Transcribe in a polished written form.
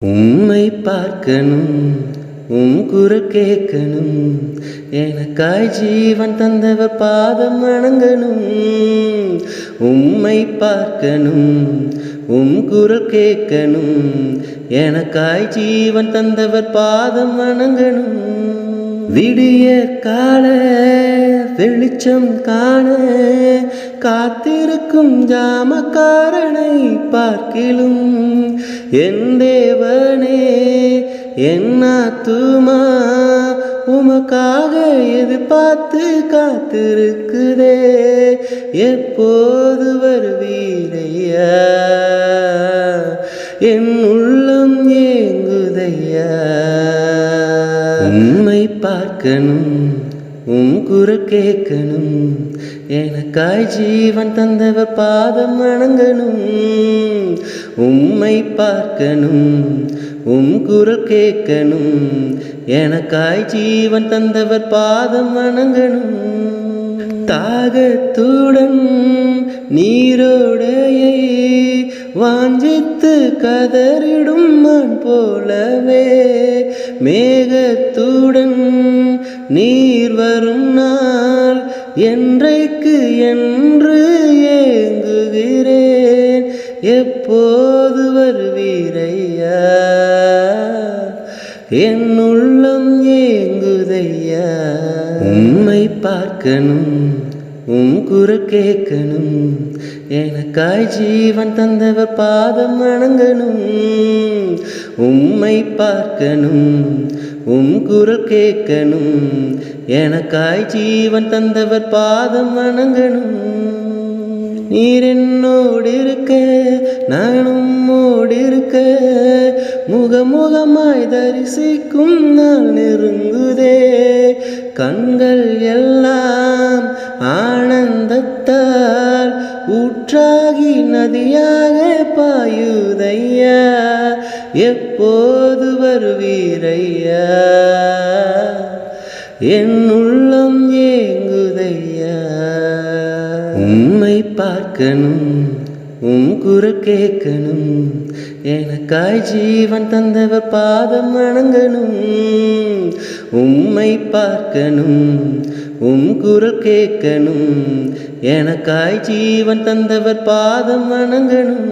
உம்மை பார்க்கணும், உம் குரல் கேட்கணும், எனக்காய் ஜீவன் தந்தவர் பாதம் வணங்கணும். உம்மை பார்க்கணும், உம் குரல் கேட்கணும், எனக்காய் ஜீவன் தந்தவர் பாதம் வணங்கணும். விடியற் கால வெளிச்சம் காண காத்திருக்கும் ஜாமக்காரனை பார்க்கிலும் என் தேவனே என் ஆத்துமா உமக்காக எதிர்பார்த்து காத்திருக்குதே. எப்போது வருவீரையா, என் உள்ளம் ஏங்குதையா. உம்மை பார்க்கணும், உம் குரல் கேட்கணும், எனக்காய் ஜீவன் தந்தவர் பாதம் வணங்கணும். உம்மை பார்க்கணும், உம் குரல் கேட்கணும், எனக்காய் ஜீவன் தந்தவர் பாதம் வணங்கணும். தாகத்துடன் நீரோடையை வாஞ்சித்து கதறிடும் மான் போலவே மேகத்துடன் நீர் வரும் நாள் என்றைக்கு என்று ஏங்குகிறேன். எப்போது வருவீரையா, என் உள்ளம் ஏங்குதையா. உம்மை பார்க்கணும், உம் குரல் கேட்கணும், எனக்காய் ஜீவன் தந்தவர் பாதம் வணங்கணும். உம்மை பார்க்கணும், உம் குரல் கேட்கணும், எனக்காய் ஜீவன் தந்தவர் பாதம் வணங்கணும். நீர் என்னோடு இருக்க நானும் இருக்க முகமுகமாய் தரிசிக்கும் நாள் நெருங்குதே. கண்கள் எல்லாம் ஆனந்தத்தால் ஊற்றாகி நதியாக பாயுதையா. எப்போது வருவீரையா, என் உள்ளம் ஏங்குதையா. உம்மை பார்க்கணும், உம் குரல் கேட்கணும், எனக்காய் ஜீவன் தந்தவர் பாதம் வணங்கணும். உம்மை பார்க்கணும், உம் குரல் கேட்கணும், எனக்காய் ஜீவன் தந்தவர் பாதம் வணங்கணும்.